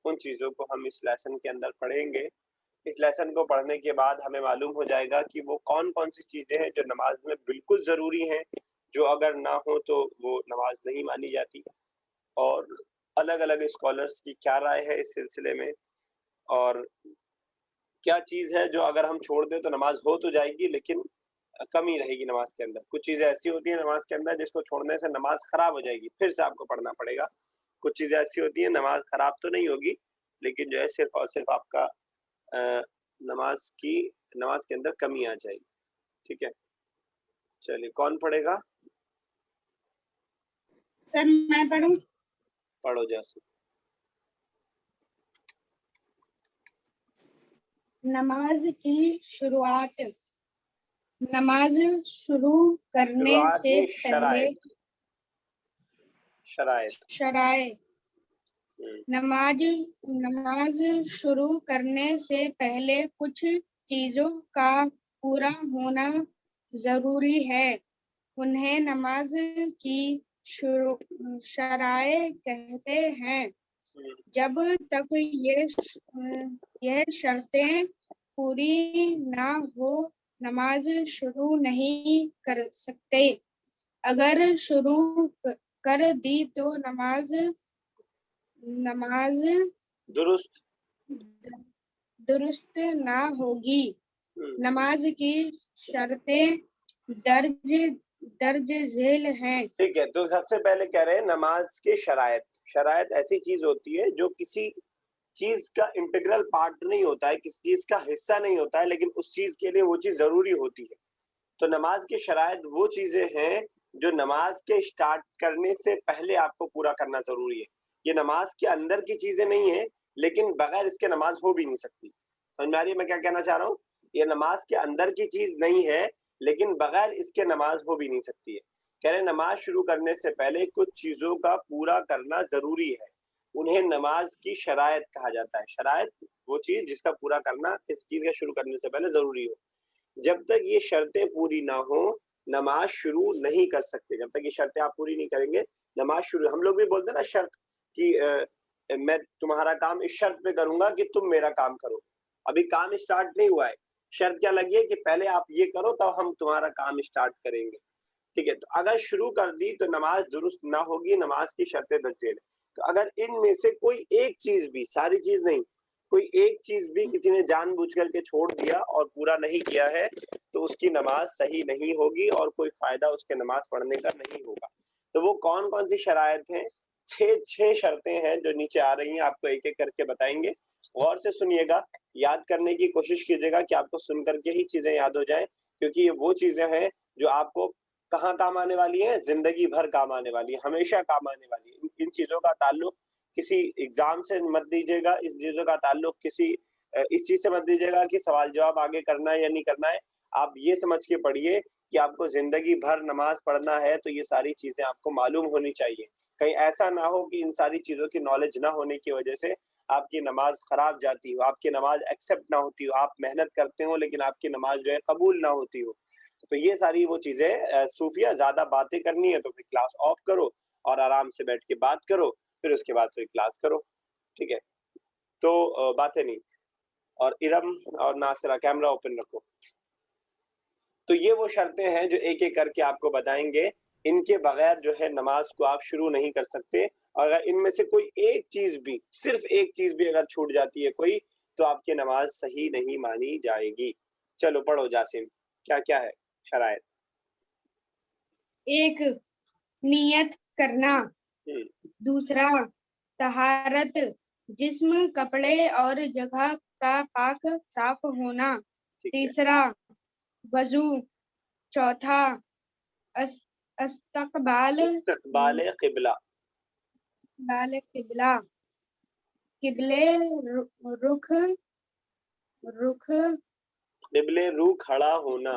ان چیزوں کو ہم اس لیسن کے اندر پڑھیں گے. اس لیسن کو پڑھنے کے بعد ہمیں معلوم ہو جائے گا کہ وہ کون کون سی چیزیں ہیں جو نماز میں بالکل ضروری ہیں, جو اگر نہ ہو تو وہ نماز نہیں مانی جاتی, اور الگ الگ اسکالرس کی کیا رائے ہے اس سلسلے میں, اور کیا چیز ہے جو اگر ہم چھوڑ دیں تو نماز ہو تو جائے گی لیکن کمی رہے گی نماز کے اندر. کچھ چیزیں ایسی ہوتی ہیں نماز کے اندر جس کو چھوڑنے سے نماز خراب ہو جائے گی, پھر سے آپ کو پڑھنا پڑے گا. کچھ چیزیں ایسی ہوتی ہیں نماز خراب تو نہیں ہوگی لیکن جو ہے صرف اور صرف آپ کا نماز کے اندر کمی آ جائے گی. ٹھیک ہے, چلیے کون پڑھے گا؟ سر میں پڑھوں؟ پڑھو جیسے. نماز کی شروعات. نماز شروع کرنے شروعات سے نہیں, پہلے شرائط. نماز شروع کرنے سے پہلے کچھ چیزوں کا پورا ہونا ضروری ہے. انہیں نماز کی شرائط کہتے ہیں. جب تک یہ شرطیں پوری نہ ہو نماز شروع نہیں کر سکتے. اگر شروع کر دی تو نماز درست نہ ہوگی. نماز کی شرطیں درج ذیل ہیں. ٹھیک ہے, تو سب سے پہلے کہہ رہے ہیں نماز کے شرائط. شرائط ایسی چیز ہوتی ہے جو کسی چیز کا انٹیگرل پارٹ نہیں ہوتا ہے, کسی چیز کا حصہ نہیں ہوتا ہے, لیکن اس چیز کے لیے وہ چیز ضروری ہوتی ہے. تو نماز کی شرائط وہ چیزیں ہیں جو نماز کے اسٹارٹ کرنے سے پہلے آپ کو پورا کرنا ضروری ہے. یہ نماز کے اندر کی چیزیں نہیں ہیں لیکن بغیر اس کے نماز ہو بھی نہیں سکتی. سمجھ میں آ رہی ہے میں کیا کہنا چاہ رہا ہوں؟ یہ نماز کے اندر کی چیز نہیں ہے لیکن بغیر اس کے نماز ہو بھی نہیں سکتی ہے. کہہ رہے نماز شروع کرنے سے پہلے کچھ چیزوں کا پورا کرنا ضروری ہے. انہیں نماز کی شرائط کہا جاتا ہے. شرائط وہ چیز جس کا پورا کرنا اس چیز کے شروع کرنے سے پہلے ضروری ہو. جب تک یہ شرطیں پوری نہ ہوں نماز شروع نہیں کر سکتے. جب تک یہ شرطیں آپ پوری نہیں کریں گے نماز شروع. ہم لوگ بھی بولتے ہیں نا شرط کہ میں تمہارا کام اس شرط پہ کروں گا کہ تم میرا کام کرو. ابھی کام اسٹارٹ نہیں ہوا ہے, شرط کیا لگی ہے کہ پہلے آپ یہ کرو تب ہم تمہارا کام اسٹارٹ کریں گے. ٹھیک ہے, تو اگر شروع کر دی تو نماز درست نہ ہوگی. نماز کی شرطیں درج ذیل. تو اگر ان میں سے کوئی ایک چیز بھی, ساری چیز نہیں, کوئی ایک چیز بھی کسی نے جان بوجھ کر کے چھوڑ دیا اور پورا نہیں کیا ہے تو اس کی نماز صحیح نہیں ہوگی اور کوئی فائدہ اس کے نماز پڑھنے کا نہیں ہوگا. تو وہ کون کون سی شرائط ہیں؟ 6 شرطیں ہیں جو نیچے آ رہی ہیں, آپ کو ایک ایک کر کے بتائیں گے. غور سے سنیے گا, یاد کرنے کی کوشش کیجیے گا کہ آپ کو سن کر کے ہی چیزیں یاد ہو جائیں, کیونکہ یہ وہ چیزیں ہیں جو آپ کو کہاں کام آنے والی ہیں؟ زندگی بھر کام آنے والی ہے, ہمیشہ کام آنے والی ہے. ان چیزوں کا تعلق کسی ایگزام سے مت دیجیے گا, اس چیزوں کا تعلق کسی اس چیز سے مت دیجیے گا کہ سوال جواب آگے کرنا ہے یا نہیں کرنا ہے. آپ یہ سمجھ کے پڑھیے کہ آپ کو زندگی بھر نماز پڑھنا ہے تو یہ ساری چیزیں آپ کو معلوم ہونی چاہیے. کہیں ایسا نہ ہو کہ ان ساری چیزوں کی نالج نہ ہونے کی وجہ سے آپ کی نماز خراب جاتی ہو, آپ کی نماز ایکسیپٹ نہ ہوتی ہو, آپ محنت کرتے ہو لیکن آپ کی نماز جو ہے قبول نہ ہوتی ہو. تو یہ ساری وہ چیزیں. صوفیہ زیادہ باتیں کرنی ہے تو پھر کلاس آف کرو اور آرام سے بیٹھ کے بات کرو, پھر اس کے بعد پھر کلاس کرو. ٹھیک ہے, تو باتیں نہیں. اور ارم اور ناصرہ کیمرہ اوپن رکھو. تو یہ وہ شرطیں ہیں جو ایک ایک کر کے آپ کو بتائیں گے. ان کے بغیر جو ہے نماز کو آپ شروع نہیں کر سکتے. اگر ان میں سے کوئی ایک چیز بھی, صرف ایک چیز بھی اگر چھوٹ جاتی ہے کوئی, تو آپ کی نماز صحیح نہیں مانی جائے گی. چلو پڑھو جاسم, کیا کیا ہے شرائط؟ 1 نیت کرنا. 2 طہارت, جسم, کپڑے اور جگہ کا پاک صاف ہونا. 3 وضو. 4 استقبال قبلہ. قبلے رخ کھڑا ہونا.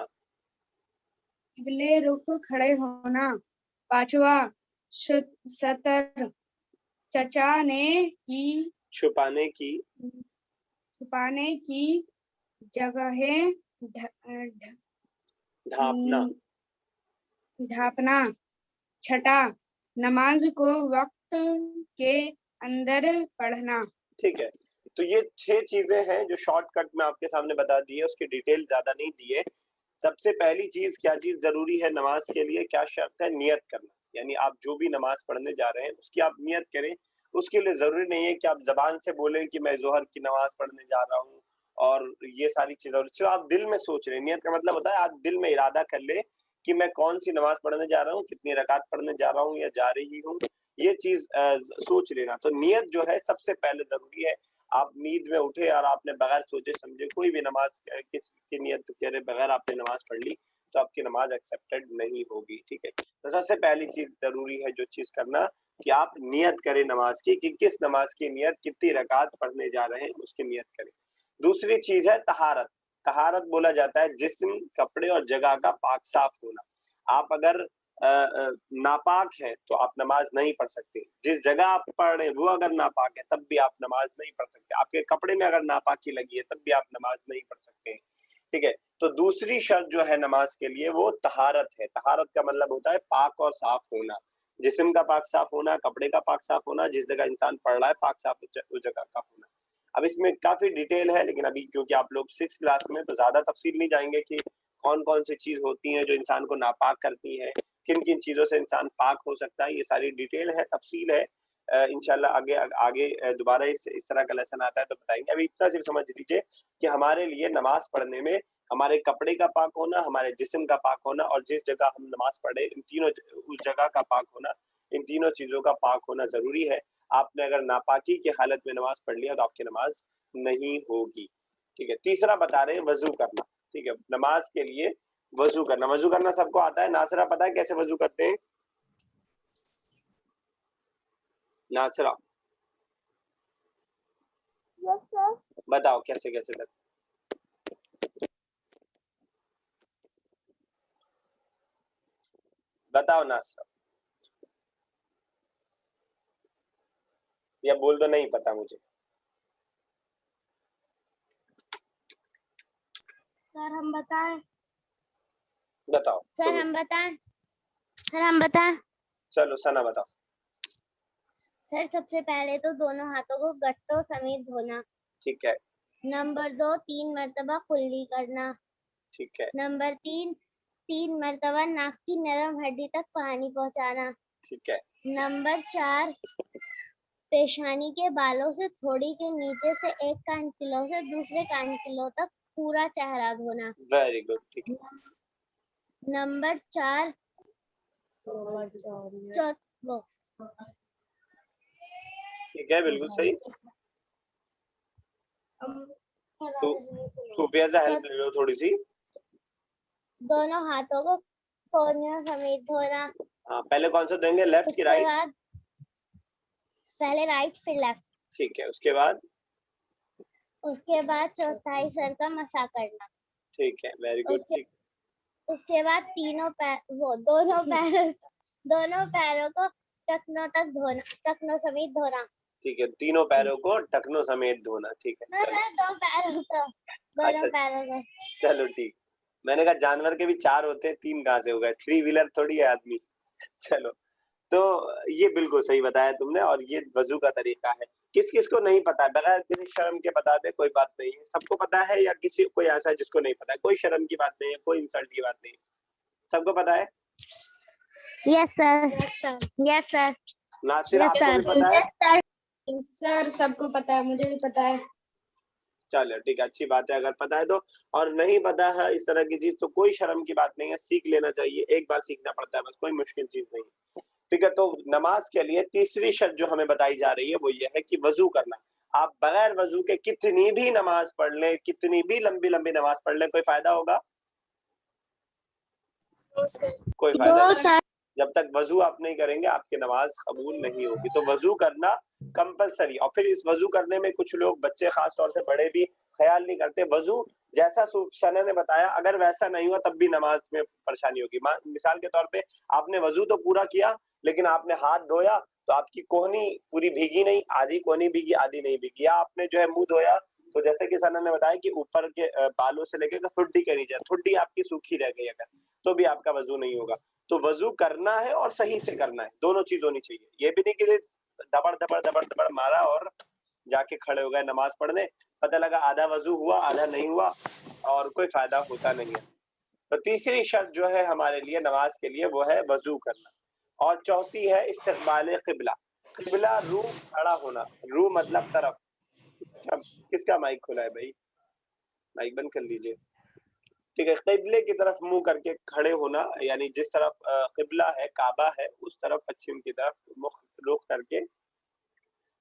قبلے رخ کھڑے ہونا. 5 ستر, چھپانے کی جگہیں ڈھانپنا. 6 نماز کو وقت کے اندر پڑھنا. ٹھیک ہے. تو یہ 6 چیزیں ہیں جو شارٹ کٹ میں آپ کے سامنے بتا دی ہے, اس کی ڈیٹیل زیادہ نہیں دی ہے. سب سے پہلی چیز کیا چیز ضروری ہے نماز کے لیے, کیا شرط ہے؟ نیت کرنا. یعنی آپ جو بھی نماز پڑھنے جا رہے ہیں اس کی آپ نیت کریں. اس کے لیے ضروری نہیں ہے کہ آپ زبان سے بولیں کہ میں ظہر کی نماز پڑھنے جا رہا ہوں اور یہ ساری چیزیں, اور صرف آپ دل میں سوچ رہے ہیں. نیت کا مطلب ہوتا ہے آپ دل میں ارادہ کر لیں کہ میں کون سی نماز پڑھنے جا رہا ہوں, کتنی رکعت پڑھنے جا رہا ہوں یا جا رہی ہوں, یہ چیز سوچ لینا. تو نیت جو ہے سب سے پہلے ضروری ہے. آپ نیند میں اٹھے اور آپ نے بغیر سوچے سمجھے کوئی بھی نماز کس کی نیت کرے بغیر آپ نے نماز پڑھ لی تو آپ کی نماز ایکسیپٹڈ نہیں ہوگی. ٹھیک ہے, تو سب سے پہلی چیز ضروری ہے جو چیز کرنا کہ آپ نیت کریں نماز کی, کہ کس نماز کی نیت, کتنی رکعت پڑھنے جا رہے ہیں اس کی نیت کریں. دوسری چیز ہے طہارت. طہارت بولا جاتا ہے جسم, کپڑے اور جگہ کا پاک صاف ہونا. آپ اگر ناپاک ہے تو آپ نماز نہیں پڑھ سکتے. جس جگہ آپ پڑھ رہے ہیں وہ اگر ناپاک ہے تب بھی آپ نماز نہیں پڑھ سکتے. آپ کے کپڑے میں اگر ناپاکی لگی ہے تب بھی آپ نماز نہیں پڑھ سکتے. ٹھیک ہے, تو دوسری شرط جو ہے نماز کے لیے وہ طہارت ہے. طہارت کا مطلب ہوتا ہے پاک اور صاف ہونا. جسم کا پاک صاف ہونا, کپڑے کا پاک صاف ہونا, جس جگہ انسان پڑھ رہا ہے پاک صاف اس جگہ کا ہونا. اب اس میں کافی ڈیٹیل ہے, لیکن ابھی کیونکہ آپ لوگ 6 کلاس میں تو زیادہ تفصیل نہیں جائیں گے کہ کون کون سی چیز ہوتی ہیں جو انسان کو ناپاک کرتی ہیں, کن کن چیزوں سے انسان پاک ہو سکتا ہے. یہ ساری ڈیٹیل ہے, تفصیل ہے. انشاءاللہ آگے دوبارہ اس طرح کا لیسن آتا ہے تو بتائیں گے. ابھی اتنا صرف سمجھ لیجیے کہ ہمارے لیے نماز پڑھنے میں ہمارے کپڑے کا پاک ہونا, ہمارے جسم کا پاک ہونا اور جس جگہ ہم نماز پڑھے ان تینوں اس جگہ کا پاک ہونا, ان تینوں چیزوں کا پاک ہونا ضروری ہے. آپ نے اگر ناپاکی کی حالت میں نماز پڑھ لیا تو آپ کی نماز نہیں ہوگی. ٹھیک ہے, تیسرا بتا رہے ہیں وضو کرنا. ٹھیک ہے, نماز کے لیے وضو کرنا. وضو کرنا سب کو آتا ہے. ناصرہ پتہ ہے کیسے وضو کرتے ہیں؟ ناصرہ بتاؤ کیسے کیسے کرتے ہیں؟ بتاؤ ناصرہ, یا بول دو نہیں پتا مجھے. سر ہم بتائیں, بتاؤ. سر ہم بتائیں. چلو ثنا بتاؤ. سر سب سے پہلے تو دونوں ہاتھوں کو گٹوں سمیت دھونا. ٹھیک ہے. نمبر 2 3 مرتبہ کلی کرنا. ٹھیک ہے. نمبر 3 مرتبہ ناک کی نرم ہڈی تک پانی پہنچانا. ٹھیک ہے. نمبر 4 پیشانی کے بالوں سے تھوڑی کے نیچے سے ایک کان کلو سے دوسرے کان کلو تک پورا چہرہ دھونا. Very good. ٹھیک ہے. نمبر 4 ٹھیک ہے, بالکل صحیح. تو صوفیہ سے ہیلپ لے لو تھوڑی سی. دونوں ہاتھوں کو کونیوں سمیت دھونا. ہاں, پہلے کون سا دیں گے, لیفٹ کی رائٹ؟ پہلے رائٹ پھر لیفٹ. ٹھیک ہے, اس کے بعد چوتھائی سر کا مسا کرنا. ٹھیک ہے, ویری گڈ. اس کے بعد دونوں پیروں کو ٹخنوں تک دھونا, ٹخنوں سمیت دھونا. ٹھیک ہے, تینوں پیروں کو ٹخنوں سمیت دھونا. ٹھیک ہے, دونوں پیروں کو. چلو ٹھیک. میں نے کہا جانور کے بھی 4 ہوتے ہیں, 3 کہاں سے ہو گئے؟ 3 ویلر تھوڑی ہے آدمی. چلو, تو یہ بالکل صحیح بتایا تم نے, اور یہ وضو کا طریقہ ہے. کس کس کو نہیں پتا ہے بغیر کسی شرم کے بتا دے, کوئی بات نہیں ہے. سب کو پتا ہے یا کوئی ایسا ہے جس کو نہیں پتا ہے؟ کوئی شرم کی بات نہیں ہے, کوئی انسلٹ کی بات نہیں ہے, سب کو پتا ہے. یس سر. یس سر. ناصر آپ کو بھی پتا ہے؟ سر سب کو پتا ہے, مجھے بھی پتا ہے. چلو ٹھیک ہے, اچھی بات ہے اگر پتا ہے تو. اور نہیں پتا ہے اس طرح کی چیز تو کوئی شرم کی بات نہیں ہے, سیکھ لینا چاہیے. ایک بار سیکھنا پڑتا ہے بس, کوئی مشکل چیز نہیں ہے. ٹھیک ہے, تو نماز کے لیے تیسری شرط جو ہمیں بتائی جا رہی ہے وہ یہ ہے کہ وضو کرنا. آپ بغیر وضو کے کتنی بھی نماز پڑھ لیں, کتنی بھی لمبی نماز پڑھ لیں, کوئی فائدہ ہوگا؟ کوئی فائدہ نہیں. جب تک وضو آپ نہیں کریں گے آپ کی نماز قبول نہیں ہوگی. تو وضو کرنا کمپلسری. اور پھر اس وضو کرنے میں کچھ لوگ, بچے خاص طور سے, بڑے بھی خیال نہیں کرتے. وضو جیسا ثنا نے بتایا اگر ویسا نہیں ہوا تب بھی نماز میں پریشانی ہوگی. مثال کے طور پہ آپ نے وضو تو پورا کیا لیکن آپ نے ہاتھ دھویا تو آپ کی کوہنی پوری بھیگی نہیں, آدھی کوہنی بھیگی آدھی نہیں بھیگی. یا آپ نے جو ہے منہ دھویا تو جیسے کہ ثنا نے بتایا کہ اوپر کے بالوں سے لے کے ٹھڈی کے نیچے ٹھڈی آپ کی سوکھی رہ گئی اگر, تو بھی آپ کا وضو نہیں ہوگا. تو وضو کرنا ہے اور صحیح سے کرنا ہے, دونوں چیز ہونی چاہیے. یہ بھی نہیں کہ دبڑ دبڑ دبڑ دبڑ مارا اور جا کے کھڑے ہو گئے نماز پڑھنے, پتہ لگا آدھا وضو ہوا آدھا نہیں ہوا اور کوئی فائدہ ہوتا نہیں ہے. تو تیسری شرط جو ہے ہمارے لیے نماز کے لیے وہ ہے وضو کرنا. اور چوتھی ہے استقبال قبلہ, قبلہ روح کھڑا ہونا, روح مطلب طرف. کس کا مائک کھلا ہے بھائی؟ مائک بند کر لیجئے. ٹھیک ہے, قبلے کی طرف منہ کر کے کھڑے ہونا, یعنی جس طرف قبلہ ہے کعبہ ہے اس طرف پچھم کی طرف رخ کر کے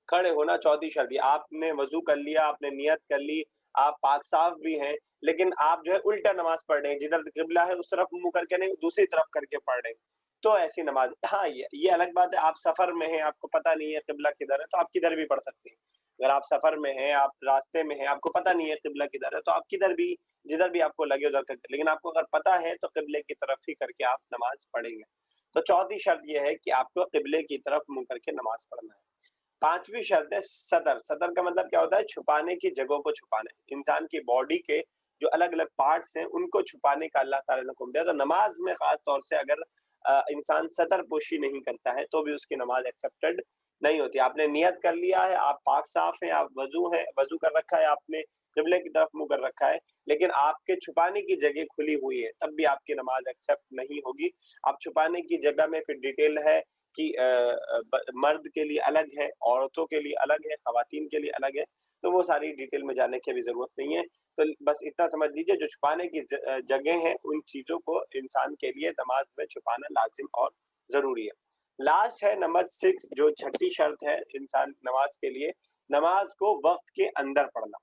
کھڑے ہونا چوتھی شرط. آپ نے وضو کر لیا, آپ نے نیت کر لی, آپ پاک صاف بھی ہیں, لیکن آپ جو ہے الٹا نماز پڑھ رہے ہیں, جدھر قبلہ ہے اس طرف منہ کر کے نہیں دوسری طرف کر کے پڑھ رہے ہیں, تو ایسی نماز. ہاں یہ الگ بات ہے, آپ سفر میں ہیں, آپ کو پتہ نہیں ہے قبلہ کدھر ہے, تو آپ کدھر بھی پڑھ سکتے ہیں. اگر آپ سفر میں ہیں, آپ راستے میں ہیں, آپ کو پتہ نہیں ہے قبلہ کدھر ہے, تو آپ کدھر بھی جدھر بھی آپ کو لگے ادھر کرتے, لیکن آپ کو اگر پتہ ہے تو قبلے کی طرف ہی کر کے آپ نماز پڑھیں گے. تو چوتھی شرط یہ ہے کہ آپ کو قبلے کی طرف منہ کر کے نماز پڑھنا ہے. پانچویں شرط ہے صدر. صدر کا مطلب کیا ہوتا ہے؟ چھپانے کی جگہوں کو چھپانا. انسان کی باڈی کے جو الگ الگ پارٹس ہیں ان کو چھپانے کا اللہ تعالیٰ نے حکم دیا. تو نماز میں خاص طور سے اگر انسان صدر پوشی نہیں کرتا ہے تو بھی اس کی نماز ایکسیپٹڈ نہیں ہوتی. آپ نے نیت کر لیا ہے, آپ پاک صاف ہیں, آپ وضو کر رکھا ہے, آپ نے قبلے کی طرف منہ کر رکھا ہے, لیکن آپ کے چھپانے کی جگہ کھلی ہوئی ہے, تب بھی آپ کی نماز ایکسیپٹ نہیں ہوگی. آپ چھپانے کی جگہ میں پھر ڈیٹیل ہے کہ مرد کے لیے الگ ہے, عورتوں کے لیے الگ ہے, خواتین کے لیے الگ ہے, تو وہ ساری ڈیٹیل میں جانے کی بھی ضرورت نہیں ہے. تو بس اتنا سمجھ لیجئے جو چھپانے کی جگہ ہیں ان چیزوں کو انسان کے لیے نماز میں چھپانا لازم اور ضروری ہے. لاسٹ ہے نمبر 6, جو چھٹی شرط ہے انسان نماز کے لیے, نماز کو وقت کے اندر پڑھنا.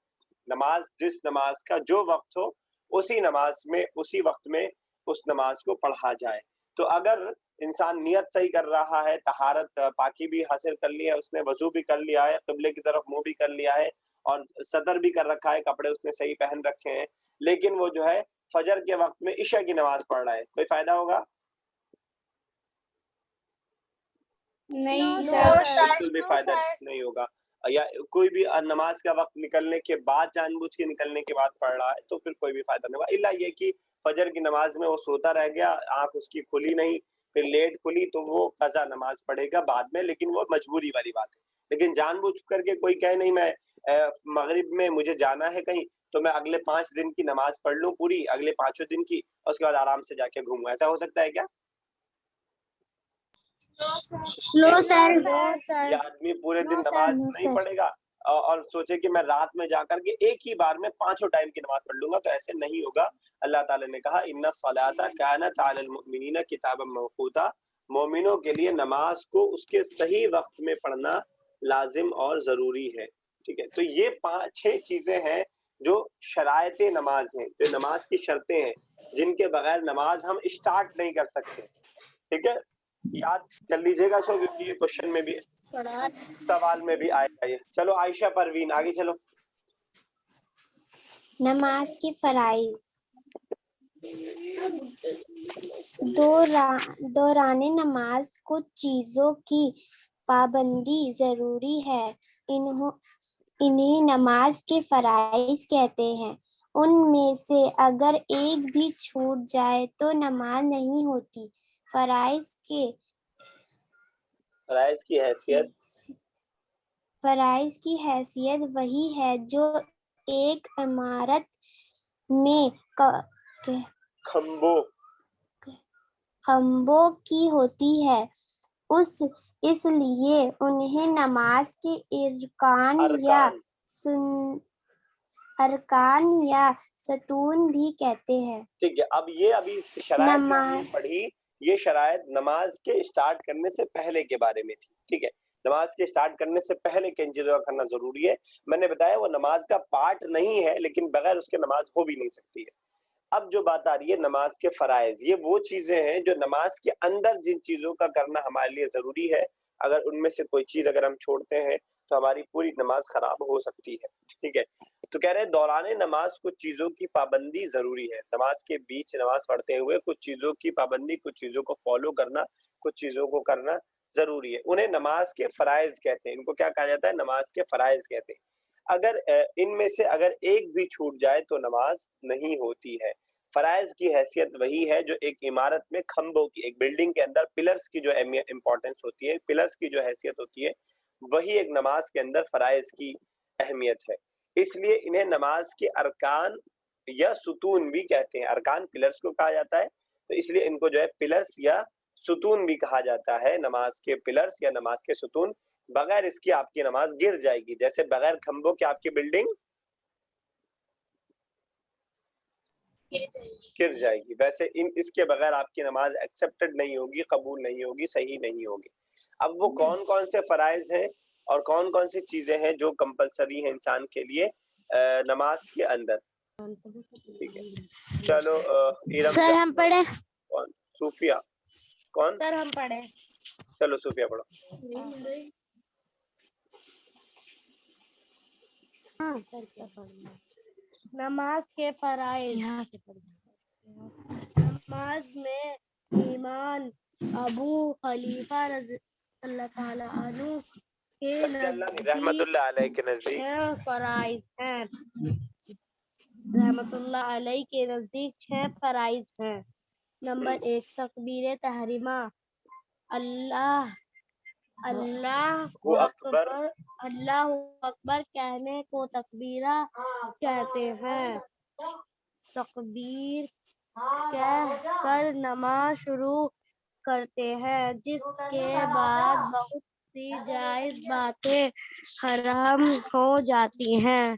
نماز جس نماز کا جو وقت ہو اسی نماز میں اسی وقت میں اس نماز کو پڑھا جائے. تو اگر انسان نیت صحیح کر رہا ہے, طہارت پاکی بھی حاصل کر لی ہے, اس نے وضو بھی کر لیا ہے, قبلے کی طرف منہ بھی کر لیا ہے, اور صدر بھی کر رکھا ہے, کپڑے اس نے صحیح پہن رکھے ہیں, لیکن وہ جو ہے فجر کے وقت میں عشاء کی نماز پڑھ رہا ہے, کوئی فائدہ ہوگا؟ نہیں سر. بالکل بھی فائدہ نہیں ہوگا. یا کوئی بھی نماز کا وقت نکلنے کے بعد جان بوجھ کے نکلنے کے بعد پڑھ رہا ہے تو پھر کوئی بھی فائدہ نہیں ہوگا, الا یہ کہ فجر کی نماز میں وہ سوتا رہ گیا, آنکھ اس کی کھلی نہیں, پھر لیٹ کھلی, تو وہ قضا نماز پڑھے گا بعد میں, لیکن وہ مجبوری والی بات ہے. لیکن جان بوجھ کر کے کوئی کہے نہیں میں مغرب میں مجھے جانا ہے کہیں تو میں اگلے 5 دن کی نماز پڑھ لوں پوری, اگلے 5 دن کی, اور اس کے بعد آرام سے جا کے گھوموں, ایسا ہو سکتا ہے کیا؟ نو سر. یہ آدمی پورے دن نماز نہیں پڑھے گا اور سوچے کہ میں رات میں جا کر کے ایک ہی بار میں 5 ٹائم کی نماز پڑھ لوں گا, تو ایسے نہیں ہوگا. اللہ تعالیٰ نے کہا ان الصلاۃ کانت علی المؤمنین کتابا موقوتا, مومنوں کے لیے نماز کو اس کے صحیح وقت میں پڑھنا لازم اور ضروری ہے. ٹھیک ہے, تو یہ 5-6 چیزیں ہیں جو شرائط نماز ہیں, جو نماز کی شرطیں ہیں, جن کے بغیر نماز ہم اسٹارٹ نہیں کر سکتے. ٹھیک ہے, یاد کر لیجئے گا سو, کیونکہ یہ کوشچن میں بھی سوال میں بھی آئے گا. چلو عائشہ پروین آگے چلو. نماز کی فرائض. دوران نماز کچھ چیزوں کی پابندی ضروری ہے, انہیں نماز کے فرائض کہتے ہیں. ان میں سے اگر ایک بھی چھوٹ جائے تو نماز نہیں ہوتی. فرائض کی حیثیت وہی ہے جو ایک عمارت میں کھمبوں کی ہوتی ہے, اس لیے انہیں نماز کے ارکان یا ستون بھی کہتے ہیں. ٹھیک ہے, اب یہ ابھی شرائط جو ہم نے پڑھی, یہ شرائط نماز کے اسٹارٹ کرنے سے پہلے کے بارے میں تھی. ٹھیک ہے, نماز کے اسٹارٹ کرنے سے پہلے کن چیزوں کا کرنا ضروری ہے. میں نے بتایا وہ نماز کا پارٹ نہیں ہے, لیکن بغیر اس کے نماز ہو بھی نہیں سکتی ہے. اب جو بات آ رہی ہے نماز کے فرائض, یہ وہ چیزیں ہیں جو نماز کے اندر جن چیزوں کا کرنا ہمارے لیے ضروری ہے, اگر ان میں سے کوئی چیز اگر ہم چھوڑتے ہیں تو ہماری پوری نماز خراب ہو سکتی ہے. ٹھیک ہے, تو کہہ رہے ہیں دوران نماز کچھ چیزوں کی پابندی ضروری ہے. نماز کے بیچ نماز پڑھتے ہوئے کچھ چیزوں کی پابندی, کچھ چیزوں کو فالو کرنا, کچھ چیزوں کو کرنا ضروری ہے. انہیں نماز کے فرائض کہتے ہیں. ان کو کیا کہا جاتا ہے؟ نماز کے فرائض کہتے ہیں. اگر ان میں سے اگر ایک بھی چھوٹ جائے تو نماز نہیں ہوتی ہے. فرائض کی حیثیت وہی ہے جو ایک عمارت میں کھمبوں کی, ایک بلڈنگ کے اندر پلرز کی جو امپورٹنس ہوتی ہے, پلرز کی جو حیثیت ہوتی ہے, وہی ایک نماز کے اندر فرائض کی اہمیت ہے، اس لیے انہیں نماز کے ارکان یا ستون بھی کہتے ہیں. ارکان پلرز کو کہا جاتا ہے، تو اس لیے ان کو جو ہے پلرز یا ستون بھی کہا جاتا ہے. نماز کے پلرز یا نماز کے ستون، بغیر اس کی آپ کی نماز گر جائے گی. جیسے بغیر کھمبوں کے آپ کی بلڈنگ گر جائے گی، ویسے اس کے بغیر آپ کی نماز ایکسیپٹڈ نہیں ہوگی، قبول نہیں ہوگی، صحیح نہیں ہوگی. اب وہ کون کون سے فرائض ہیں اور کون کون سی چیزیں ہیں جو کمپلسری ہیں انسان کے لیے نماز کے اندر. ٹھیک ہے، چلو سر ہم پڑھے. کون؟ صوفیہ. کون؟ سر ہم پڑھے. چلو صوفیہ پڑھو. نماز کے فرائض. نماز میں ایمان ابو خلیفہ رضی اللہ تعالیٰ عنہ کے رحمت اللہ علیہ کے نزدیک فرائض ہیں. رحمت اللہ علیہ کے نزدیک 6 فرائض ہیں. نمبر 1 تکبیر تحریمہ. اللہ اکبر اللہ اکبر کہنے کو تکبیرہ کہتے ہیں. تکبیر کہہ کر نماز شروع کرتے ہیں، جس کے بعد بہت سی جائز باتیں حرام ہو جاتی ہیں،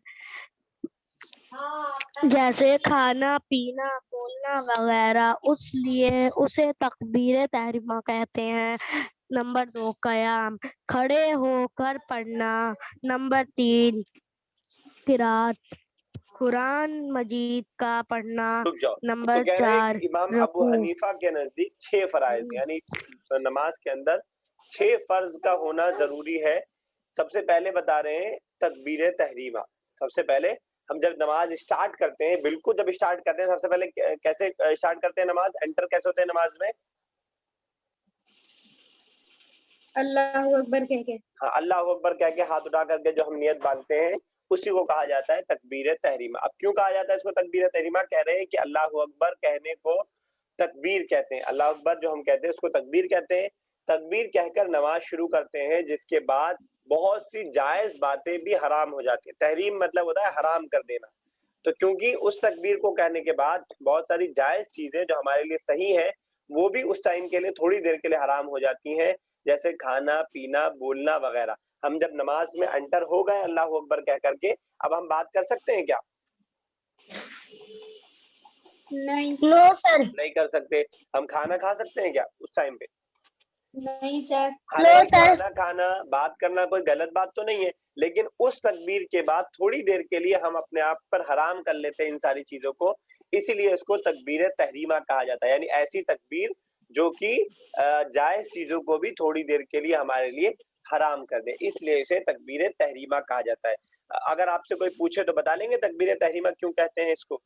جیسے کھانا پینا بولنا وغیرہ. اس لیے اسے تکبیر تحریمہ کہتے ہیں. نمبر 2 قیام کھڑے ہو کر پڑھنا. نمبر 3 قرات قرآن مجید کا پڑھنا. رک جاؤ. نمبر تو کہہ رہے ہیں 4 کہ امام ابو رکوع. حنیفہ کے نزدیک 6 فرائض یعنی نماز کے اندر 6 فرض کا ہونا ضروری ہے. سب سے پہلے بتا رہے ہیں تکبیر تحریمہ. سب سے پہلے ہم جب نماز اسٹارٹ کرتے ہیں، بالکل جب اسٹارٹ کرتے ہیں، سب سے پہلے کیسے اسٹارٹ کرتے ہیں نماز؟ انٹر کیسے ہوتے ہیں نماز میں؟ اللہ اکبر کہہ کے. ہاں، اللہ اکبر کہہ کے ہاتھ اٹھا کر کے جو ہم نیت باندھتے ہیں اسی کو کہا جاتا ہے تکبیر تحریمہ. اب کیوں کہا جاتا ہے اس کو تکبیر تحریمہ؟ کہہ رہے ہیں کہ اللہ اکبر کہنے کو تکبیر کہتے ہیں. اللہ اکبر جو ہم کہتے ہیں اس کو تکبیر کہتے ہیں. تکبیر کہہ کر نماز شروع کرتے ہیں، جس کے بعد بہت سی جائز باتیں بھی حرام ہو جاتی ہیں. تحریم مطلب ہوتا ہے حرام کر دینا. تو کیونکہ اس تکبیر کو کہنے کے بعد بہت ساری جائز چیزیں جو ہمارے لیے صحیح ہیں وہ بھی اس ٹائم کے لیے تھوڑی دیر کے لیے حرام ہو جاتی ہیں، جیسے کھانا پینا بولنا وغیرہ. ہم جب نماز میں انٹر ہو گئے اللہ اکبر کہہ کر کے، اب ہم بات کر سکتے ہیں کیا؟ نہیں. نو سر. نہیں کر سکتے. ہم کھانا کھا سکتے ہیں کیا اس ٹائم پہ؟ نہیں سر. کھانا کھانا بات کرنا کوئی غلط بات تو نہیں ہے، لیکن اس تکبیر کے بعد تھوڑی دیر کے لیے ہم اپنے آپ پر حرام کر لیتے ہیں ان ساری چیزوں کو، اسی لیے اس کو تکبیر تحریمہ کہا جاتا ہے. یعنی ایسی تکبیر جو کہ جائز چیزوں کو بھی تھوڑی دیر کے لیے ہمارے لیے حرام کر دے، اس لیے اسے تکبیر تحریمہ کہا جاتا ہے. اگر آپ سے کوئی پوچھے تو بتا لیں گے تکبیر تحریمہ کیوں کہتے ہیں اس کو؟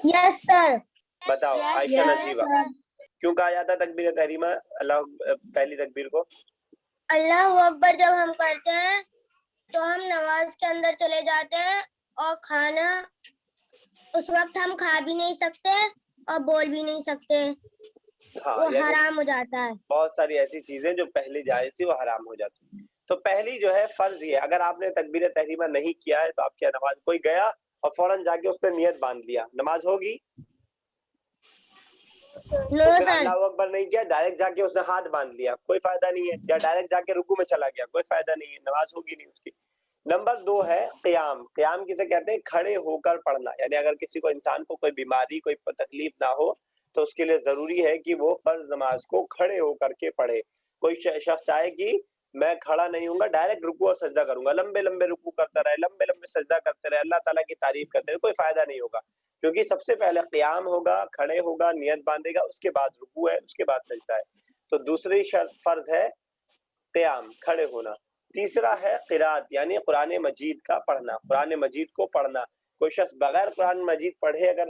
یس سر. بتاؤ عائشہ نجیبہ، کیوں کہا جاتا ہے تکبیر تحریمہ اللہ پہلی تکبیر کو؟ اللہ اکبر جب ہم کرتے ہیں تو ہم نماز کے اندر چلے جاتے ہیں، اور کھانا اس وقت ہم کھا بھی نہیں سکتے اور بول بھی نہیں سکتے. وہ حرام ہو جاتا ہے. بہت ساری ایسی چیزیں جو پہلی جائز تھی وہ حرام ہو جاتی. تو پہلی جو ہے فرض یہ ہے، اگر آپ نے تکبیر تحریمہ نہیں کیا ہے تو آپ کی نماز، کوئی گیا اور فوراً جا کے اس نے نیت باندھ لیا، نماز ہوگی؟ اللہ اکبر نہیں کیا، ڈائریکٹ جا کے اس نے ہاتھ باندھ لیا، کوئی فائدہ نہیں ہے. یا ڈائریکٹ جا کے رکوع میں چلا گیا، کوئی فائدہ نہیں ہے، نماز ہوگی نہیں اس کی. نمبر 2 ہے قیام. قیام کسے کہتے ہیں؟ کھڑے ہو کر پڑھنا. یعنی اگر کسی کو انسان کو کوئی بیماری کوئی تکلیف نہ ہو تو اس کے لیے ضروری ہے کہ وہ فرض نماز کو کھڑے ہو کر کے پڑھے. کوئی شخص چاہے کہ میں کھڑا نہیں ہوں گا، ڈائریکٹ رکوع اور سجدہ کروں گا، لمبے لمبے رکوع کرتا رہے، لمبے لمبے سجدہ کرتے رہے، اللہ تعالیٰ کی تعریف کرتے رہے، کوئی فائدہ نہیں ہوگا. کیونکہ سب سے پہلے قیام ہوگا، کھڑے ہوگا، نیت باندھے گا، اس کے بعد رکوع ہے، اس کے بعد سجدہ ہے. تو دوسری فرض ہے قیام، کھڑے ہونا. تیسرا ہے قرات، یعنی قرآن مجید کا پڑھنا. قرآن مجید کو پڑھنا. کوئی شخص بغیر قرآن مجید پڑھے اگر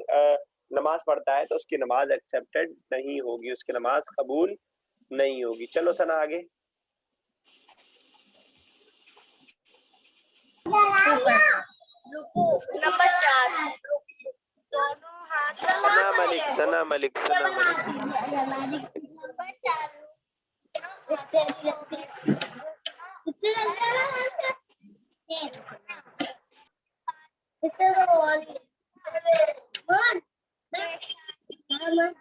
نماز پڑھتا ہے تو اس کی نماز ایکسیپٹڈ نہیں ہوگی، اس کی نماز قبول نہیں ہوگی. چلو سنا آگے. نمبر 4 دونوں ہاتھ. ثنا ملک نمبر 4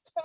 6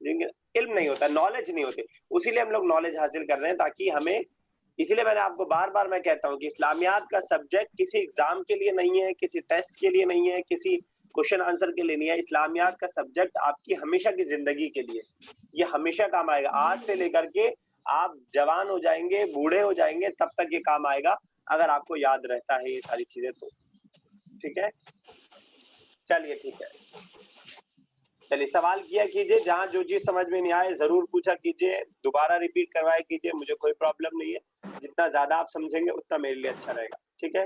علم نہیں ہوتا, نالج نہیں ہوتی, اسی لیے ہم لوگ نالج حاصل کر رہے ہیں تاکہ ہمیں, اسی لیے میں نے آپ کو بار بار میں کہتا ہوں کہ اسلامیات کا سبجیکٹ کسی ایگزام کے لیے نہیں ہے, کسی ٹیسٹ کے لیے نہیں ہے, کسی کوشچن آنسر کے لیے نہیں ہے. اسلامیات کا سبجیکٹ آپ کی ہمیشہ کی زندگی کے لیے, یہ ہمیشہ کام آئے گا. آج سے لے کر کے آپ جوان ہو جائیں گے, بوڑھے ہو جائیں گے, تب تک یہ کام آئے گا اگر آپ کو یاد رہتا ہے یہ ساری چیزیں تو. ٹھیک ہے, چلیے ٹھیک ہے, چلیے سوال کیا کیجئے, جہاں جو چیز سمجھ میں نہیں آئے ضرور پوچھا کیجئے, دوبارہ ریپیٹ کروائے کیجئے, مجھے کوئی پرابلم نہیں ہے. جتنا زیادہ آپ سمجھیں گے اتنا میرے لیے اچھا رہے گا. ٹھیک ہے,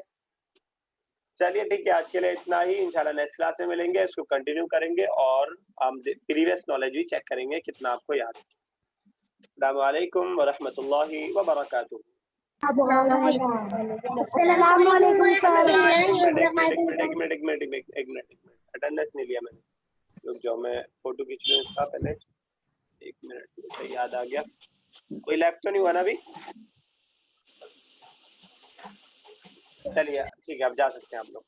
چلیے ٹھیک ہے, آج کے لیے اتنا ہی. انشاءاللہ نیکسٹ کلاس میں ملیں گے, اس کو کنٹینیو کریں گے اور ہم پریویس نالج بھی چیک کریں گے کتنا آپ کو یاد ہے. السلام علیکم ورحمۃ اللہ وبرکاتہ. السلام علیکم ایک منٹ اٹینڈنس نہیں لیا میں نے, رک جاؤ میں فوٹو کھینچ لوں اس کا پہلے. ایک منٹ, مجھے یاد آ گیا. کوئی لیفٹ تو نہیں ہوا نا ابھی؟ چلیے ٹھیک ہے, اب جا سکتے ہیں آپ لوگ.